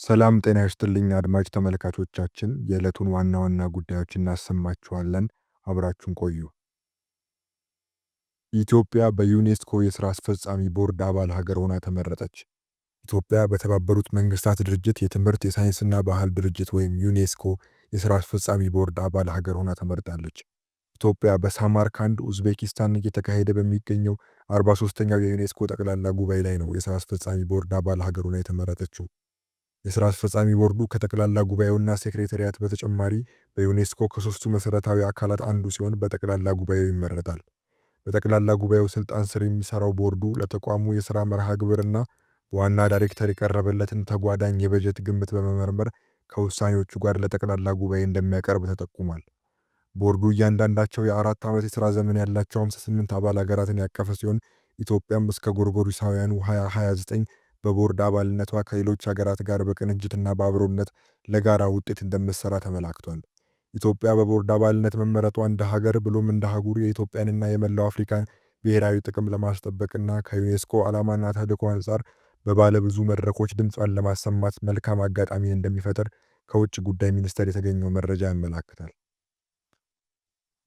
ሰላም ጤና ይስጥልኝ አድማጭ ተመልካቾቻችን፣ የዕለቱን ዋና ዋና ጉዳዮች እናሰማችኋለን። አብራችሁን ቆዩ። ኢትዮጵያ በዩኔስኮ የሥራ አስፈጻሚ ቦርድ አባል ሀገር ሆና ተመረጠች። ኢትዮጵያ በተባበሩት መንግስታት ድርጅት የትምህርት የሳይንስና ባህል ድርጅት ወይም ዩኔስኮ የሥራ አስፈጻሚ ቦርድ አባል ሀገር ሆና ተመርጣለች። ኢትዮጵያ በሳማርካንድ ኡዝቤኪስታን እየተካሄደ በሚገኘው 43ኛው የዩኔስኮ ጠቅላላ ጉባኤ ላይ ነው የሥራ አስፈጻሚ ቦርድ አባል ሀገር ሆና የተመረጠችው። የሥራ አስፈጻሚ ቦርዱ ከጠቅላላ ጉባኤውና ሴክሬታሪያት በተጨማሪ በዩኔስኮ ከሶስቱ መሠረታዊ አካላት አንዱ ሲሆን በጠቅላላ ጉባኤው ይመረጣል። በጠቅላላ ጉባኤው ስልጣን ስር የሚሰራው ቦርዱ ለተቋሙ የሥራ መርሃ ግብርና በዋና ዳይሬክተር የቀረበለትን ተጓዳኝ የበጀት ግምት በመመርመር ከውሳኔዎቹ ጋር ለጠቅላላ ጉባኤ እንደሚያቀርብ ተጠቁሟል። ቦርዱ እያንዳንዳቸው የ4 ዓመት የሥራ ዘመን ያላቸው 58 አባል ሀገራትን ያቀፈ ሲሆን ኢትዮጵያም እስከ ጎርጎሮሳውያኑ 2029 በቦርድ አባልነቷ ከሌሎች ሀገራት ጋር በቅንጅትና በአብሮነት ለጋራ ውጤት እንደምትሰራ ተመላክቷል። ኢትዮጵያ በቦርድ አባልነት መመረጧ እንደ ሀገር ብሎም እንደ አህጉር የኢትዮጵያንና የመላው አፍሪካን ብሔራዊ ጥቅም ለማስጠበቅና ከዩኔስኮ ዓላማና ተልዕኮ አንጻር በባለብዙ መድረኮች ድምጿን ለማሰማት መልካም አጋጣሚ እንደሚፈጥር ከውጭ ጉዳይ ሚኒስቴር የተገኘው መረጃ ያመላክታል።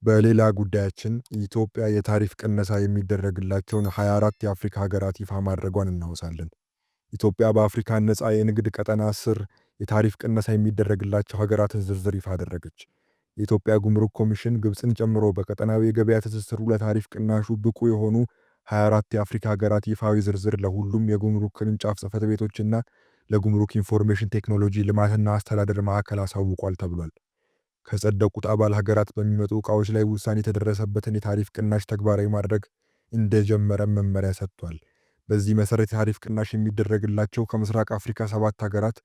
በሌላ ጉዳያችን ኢትዮጵያ የታሪፍ ቅነሳ የሚደረግላቸውን 24 የአፍሪካ ሀገራት ይፋ ማድረጓን እናወሳለን። ኢትዮጵያ በአፍሪካ ነፃ የንግድ ቀጠና ስር የታሪፍ ቅነሳ የሚደረግላቸው ሀገራትን ዝርዝር ይፋ አደረገች። የኢትዮጵያ ጉምሩክ ኮሚሽን ግብፅን ጨምሮ በቀጠናዊ የገበያ ትስስሩ ለታሪፍ ቅናሹ ብቁ የሆኑ 24 የአፍሪካ ሀገራት ይፋዊ ዝርዝር ለሁሉም የጉምሩክ ቅርንጫፍ ጽሕፈት ቤቶችና ለጉምሩክ ኢንፎርሜሽን ቴክኖሎጂ ልማትና አስተዳደር ማዕከል አሳውቋል ተብሏል። ከጸደቁት አባል ሀገራት በሚመጡ ዕቃዎች ላይ ውሳኔ የተደረሰበትን የታሪፍ ቅናሽ ተግባራዊ ማድረግ እንደጀመረም መመሪያ ሰጥቷል። በዚህ መሰረት የታሪፍ ቅናሽ የሚደረግላቸው ከምስራቅ አፍሪካ 7 ሀገራት፣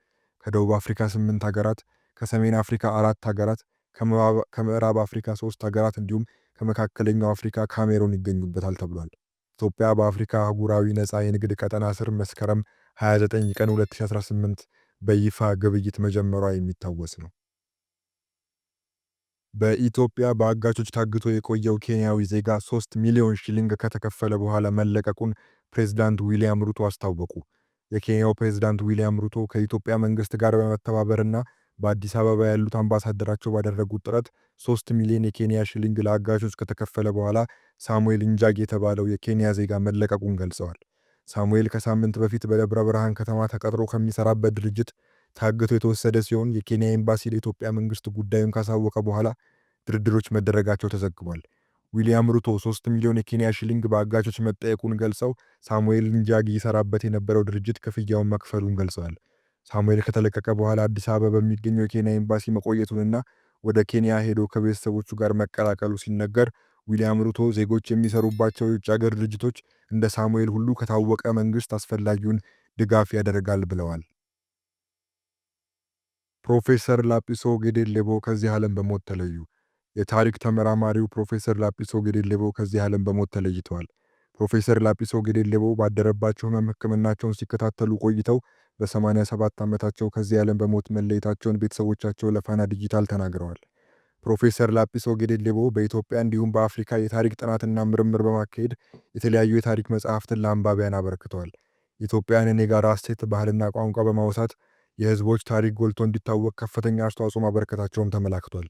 ከደቡብ አፍሪካ 8 ሀገራት፣ ከሰሜን አፍሪካ 4 ሀገራት፣ ከምዕራብ አፍሪካ 3 ሀገራት እንዲሁም ከመካከለኛው አፍሪካ ካሜሩን ይገኙበታል ተብሏል። ኢትዮጵያ በአፍሪካ አህጉራዊ ነፃ የንግድ ቀጠና ስር መስከረም 29 ቀን 2018 በይፋ ግብይት መጀመሯ የሚታወስ ነው። በኢትዮጵያ በአጋቾች ታግቶ የቆየው ኬንያዊ ዜጋ 3 ሚሊዮን ሺሊንግ ከተከፈለ በኋላ መለቀቁን ፕሬዝዳንት ዊሊያም ሩቶ አስታወቁ። የኬንያው ፕሬዝዳንት ዊሊያም ሩቶ ከኢትዮጵያ መንግስት ጋር በመተባበርና በአዲስ አበባ ያሉት አምባሳደራቸው ባደረጉት ጥረት 3 ሚሊዮን የኬንያ ሺሊንግ ለአጋቾች ከተከፈለ በኋላ ሳሙኤል እንጃጊ የተባለው የኬንያ ዜጋ መለቀቁን ገልጸዋል። ሳሙኤል ከሳምንት በፊት በደብረ ብርሃን ከተማ ተቀጥሮ ከሚሰራበት ድርጅት ታግቶ የተወሰደ ሲሆን የኬንያ ኤምባሲ ለኢትዮጵያ መንግስት ጉዳዩን ካሳወቀ በኋላ ድርድሮች መደረጋቸው ተዘግቧል። ዊሊያም ሩቶ 3 ሚሊዮን የኬንያ ሺሊንግ በአጋቾች መጠየቁን ገልጸው ሳሙኤል እንጃጊ ይሰራበት የነበረው ድርጅት ክፍያውን መክፈሉን ገልጸዋል። ሳሙኤል ከተለቀቀ በኋላ አዲስ አበባ በሚገኘው የኬንያ ኤምባሲ መቆየቱንና ወደ ኬንያ ሄዶ ከቤተሰቦቹ ጋር መቀላቀሉ ሲነገር፣ ዊሊያም ሩቶ ዜጎች የሚሰሩባቸው የውጭ ሀገር ድርጅቶች እንደ ሳሙኤል ሁሉ ከታወቀ መንግስት አስፈላጊውን ድጋፍ ያደርጋል ብለዋል። ፕሮፌሰር ላጲሶ ጌዴሌቦ ከዚህ ዓለም በሞት ተለዩ። የታሪክ ተመራማሪው ፕሮፌሰር ላጲሶ ጌዴሌቦ ከዚህ ዓለም በሞት ተለይተዋል። ፕሮፌሰር ላጲሶ ጌዴሌቦ ባደረባቸው ህመም ሕክምናቸውን ሲከታተሉ ቆይተው በ87 ዓመታቸው ከዚህ ዓለም በሞት መለየታቸውን ቤተሰቦቻቸው ለፋና ዲጂታል ተናግረዋል። ፕሮፌሰር ላጲሶ ጌዴሌቦ በኢትዮጵያ እንዲሁም በአፍሪካ የታሪክ ጥናትና ምርምር በማካሄድ የተለያዩ የታሪክ መጽሐፍትን ለአንባቢያን አበርክተዋል። የኢትዮጵያውያንን የጋራ እሴት፣ ባህልና ቋንቋ በማውሳት የህዝቦች ታሪክ ጎልቶ እንዲታወቅ ከፍተኛ አስተዋጽኦ ማበረከታቸውም ተመላክቷል።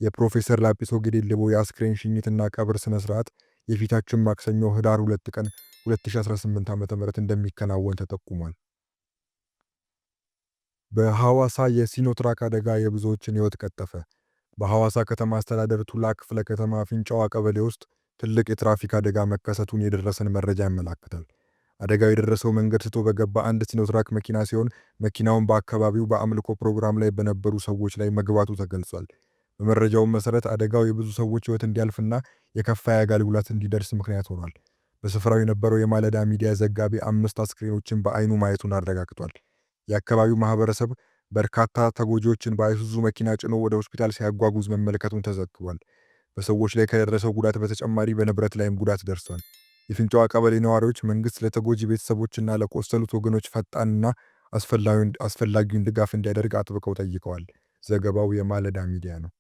የፕሮፌሰር ላጲሶ ጌዴሌቦ የአስክሬን ሽኝትና ቀብር ስነ ስርዓት የፊታችን ማክሰኞ ህዳር 2 ቀን 2018 ዓ.ም እንደሚከናወን ተጠቁሟል። በሐዋሳ የሲኖትራክ አደጋ የብዙዎችን ህይወት ቀጠፈ። በሐዋሳ ከተማ አስተዳደር ቱላ ክፍለ ከተማ ፊንጫዋ ቀበሌ ውስጥ ትልቅ የትራፊክ አደጋ መከሰቱን የደረሰን መረጃ ያመላክታል። አደጋው የደረሰው መንገድ ስቶ በገባ አንድ ሲኖትራክ መኪና ሲሆን መኪናውን በአካባቢው በአምልኮ ፕሮግራም ላይ በነበሩ ሰዎች ላይ መግባቱ ተገልጿል። በመረጃው መሰረት አደጋው የብዙ ሰዎች ህይወት እንዲያልፍና የከፋ የአካል ጉዳት እንዲደርስ ምክንያት ሆኗል። በስፍራው የነበረው የማለዳ ሚዲያ ዘጋቢ 5 አስክሬኖችን በአይኑ ማየቱን አረጋግጧል። የአካባቢው ማህበረሰብ በርካታ ተጎጂዎችን በአይሱዙ መኪና ጭኖ ወደ ሆስፒታል ሲያጓጉዝ መመልከቱን ተዘግቧል። በሰዎች ላይ ከደረሰው ጉዳት በተጨማሪ በንብረት ላይም ጉዳት ደርሷል። የፊንጫዋ ቀበሌ ነዋሪዎች መንግስት ለተጎጂ ቤተሰቦችና ለቆሰሉት ወገኖች ፈጣንና አስፈላጊውን ድጋፍ እንዲያደርግ አጥብቀው ጠይቀዋል። ዘገባው የማለዳ ሚዲያ ነው።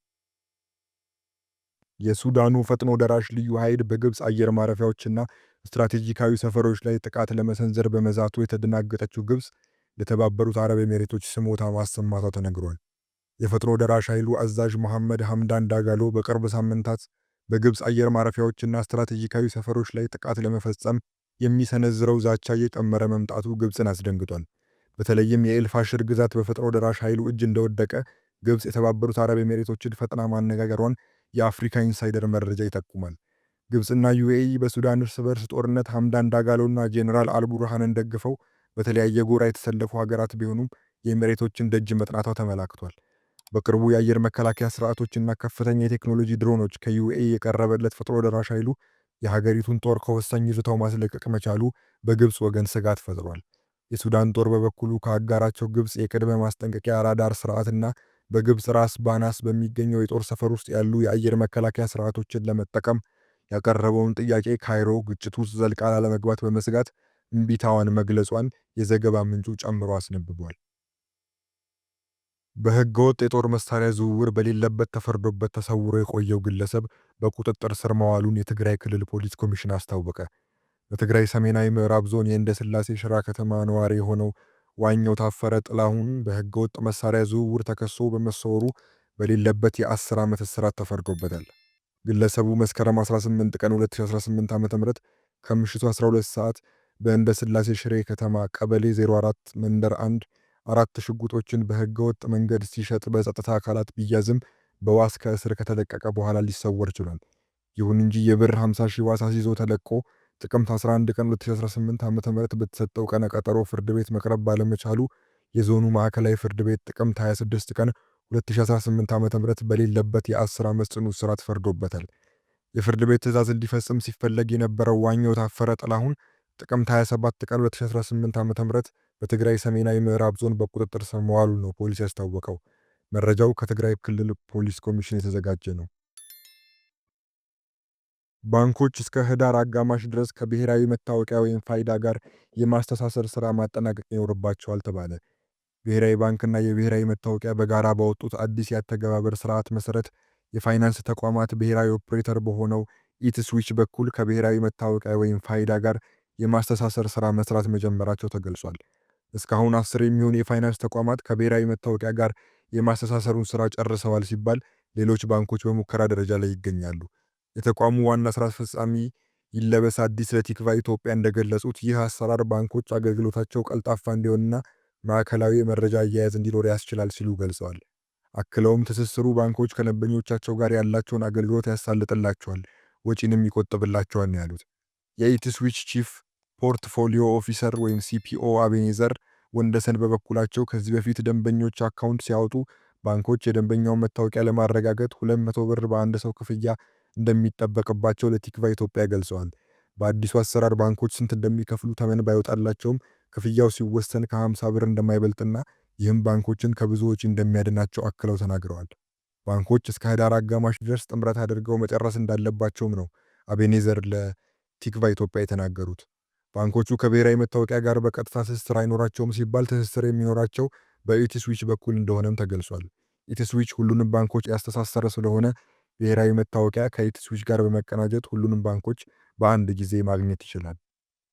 የሱዳኑ ፈጥኖ ደራሽ ልዩ ኃይል በግብፅ አየር ማረፊያዎችና ስትራቴጂካዊ ሰፈሮች ላይ ጥቃት ለመሰንዘር በመዛቱ የተደናገጠችው ግብፅ ለተባበሩት አረብ ኤሚሬቶች ስሞታ ማሰማቷ ተነግሯል። የፈጥኖ ደራሽ ኃይሉ አዛዥ መሐመድ ሐምዳን ዳጋሎ በቅርብ ሳምንታት በግብፅ አየር ማረፊያዎችና ስትራቴጂካዊ ሰፈሮች ላይ ጥቃት ለመፈጸም የሚሰነዝረው ዛቻ እየጨመረ መምጣቱ ግብፅን አስደንግጧል። በተለይም የኤልፋሽር ግዛት በፈጥኖ ደራሽ ኃይሉ እጅ እንደወደቀ ግብፅ የተባበሩት አረብ ኤሚሬቶችን ፈጥና ማነጋገሯን የአፍሪካ ኢንሳይደር መረጃ ይጠቁማል። ግብፅና ዩኤኢ በሱዳን እርስ በርስ ጦርነት ሐምዳን ዳጋሎና ጄኔራል አልቡርሃንን ደግፈው በተለያየ ጎራ የተሰለፉ ሀገራት ቢሆኑም የኤሚሬቶችን ደጅ መጥናቷ ተመላክቷል። በቅርቡ የአየር መከላከያ ስርዓቶችና ከፍተኛ የቴክኖሎጂ ድሮኖች ከዩኤኢ የቀረበለት ፈጥኖ ደራሽ ኃይሉ የሀገሪቱን ጦር ከወሳኝ ይዞታው ማስለቀቅ መቻሉ በግብፅ ወገን ስጋት ፈጥሯል። የሱዳን ጦር በበኩሉ ከአጋራቸው ግብፅ የቅድመ ማስጠንቀቂያ ራዳር ስርዓትና በግብፅ ራስ ባናስ በሚገኘው የጦር ሰፈር ውስጥ ያሉ የአየር መከላከያ ስርዓቶችን ለመጠቀም ያቀረበውን ጥያቄ ካይሮ ግጭቱ ውስጥ ዘልቃ ላለመግባት በመስጋት እምቢታዋን መግለጿን የዘገባ ምንጩ ጨምሮ አስነብቧል። በህገወጥ የጦር መሳሪያ ዝውውር በሌለበት ተፈርዶበት ተሰውሮ የቆየው ግለሰብ በቁጥጥር ስር መዋሉን የትግራይ ክልል ፖሊስ ኮሚሽን አስታወቀ። በትግራይ ሰሜናዊ ምዕራብ ዞን የእንደ ስላሴ ሽራ ከተማ ነዋሪ የሆነው ዋኘው ታፈረ ጥላሁን በህገወጥ መሳሪያ ዝውውር ተከሶ በመሰወሩ በሌለበት የ10 ዓመት እስራት ተፈርዶበታል። ግለሰቡ መስከረም 18 ቀን 2018 ዓ.ም ከምሽቱ 12 ሰዓት በእንደ ስላሴ ሽሬ ከተማ ቀበሌ 04 መንደር 1 4 ሽጉጦችን በህገወጥ መንገድ ሲሸጥ በጸጥታ አካላት ቢያዝም በዋስ ከእስር ከተለቀቀ በኋላ ሊሰወር ችሏል። ይሁን እንጂ የብር 50 ሺህ ዋስ አስይዞ ተለቆ ጥቅምት 11 ቀን 2018 ዓ.ም በተሰጠው ቀነ ቀጠሮ ፍርድ ቤት መቅረብ ባለመቻሉ የዞኑ ማዕከላዊ ፍርድ ቤት ጥቅምት 26 ቀን 2018 ዓ.ም በሌለበት የ10 ዓመት ጽኑ እስራት ፈርዶበታል። የፍርድ ቤት ትዕዛዝ እንዲፈጽም ሲፈለግ የነበረው ዋኘው ታፈረ ጥላሁን ጥቅምት 27 ቀን 2018 ዓ.ም በትግራይ ሰሜናዊ ምዕራብ ዞን በቁጥጥር ስር መዋሉ ነው ፖሊስ ያስታወቀው። መረጃው ከትግራይ ክልል ፖሊስ ኮሚሽን የተዘጋጀ ነው። ባንኮች እስከ ህዳር አጋማሽ ድረስ ከብሔራዊ መታወቂያ ወይም ፋይዳ ጋር የማስተሳሰር ሥራ ማጠናቀቅ ይኖርባቸዋል ተባለ። ብሔራዊ ባንክና የብሔራዊ መታወቂያ በጋራ ባወጡት አዲስ የአተገባበር ስርዓት መሰረት የፋይናንስ ተቋማት ብሔራዊ ኦፕሬተር በሆነው ኢትስዊች በኩል ከብሔራዊ መታወቂያ ወይም ፋይዳ ጋር የማስተሳሰር ሥራ መስራት መጀመራቸው ተገልጿል። እስካሁን 10 የሚሆኑ የፋይናንስ ተቋማት ከብሔራዊ መታወቂያ ጋር የማስተሳሰሩን ሥራ ጨርሰዋል ሲባል፣ ሌሎች ባንኮች በሙከራ ደረጃ ላይ ይገኛሉ። የተቋሙ ዋና ሥራ አስፈጻሚ ይለበስ አዲስ ለቲክቫ ኢትዮጵያ እንደገለጹት ይህ አሰራር ባንኮች አገልግሎታቸው ቀልጣፋ እንዲሆንና ማዕከላዊ የመረጃ አያያዝ እንዲኖር ያስችላል ሲሉ ገልጸዋል። አክለውም ትስስሩ ባንኮች ከደንበኞቻቸው ጋር ያላቸውን አገልግሎት ያሳልጥላቸዋል፣ ወጪንም ይቆጥብላቸዋል ነው ያሉት። የኢትስዊች ቺፍ ፖርትፎሊዮ ኦፊሰር ወይም ሲፒኦ አቤኔዘር ወንደሰን በበኩላቸው ከዚህ በፊት ደንበኞች አካውንት ሲያወጡ ባንኮች የደንበኛውን መታወቂያ ለማረጋገጥ 200 ብር በአንድ ሰው ክፍያ እንደሚጠበቅባቸው ለቲክቫ ኢትዮጵያ ገልጸዋል። በአዲሱ አሰራር ባንኮች ስንት እንደሚከፍሉ ተመን ባይወጣላቸውም ክፍያው ሲወሰን ከ50 ብር እንደማይበልጥና ይህም ባንኮችን ከብዙ ወጪ እንደሚያድናቸው አክለው ተናግረዋል። ባንኮች እስከ ህዳር አጋማሽ ድረስ ጥምረት አድርገው መጨረስ እንዳለባቸውም ነው አቤኔዘር ለቲክቫ ኢትዮጵያ የተናገሩት። ባንኮቹ ከብሔራዊ መታወቂያ ጋር በቀጥታ ትስስር አይኖራቸውም ሲባል ትስስር የሚኖራቸው በኢትስዊች በኩል እንደሆነም ተገልጿል። ኢትስዊች ሁሉንም ባንኮች ያስተሳሰረ ስለሆነ ብሔራዊ መታወቂያ ከኢትስዊች ጋር በመቀናጀት ሁሉንም ባንኮች በአንድ ጊዜ ማግኘት ይችላል።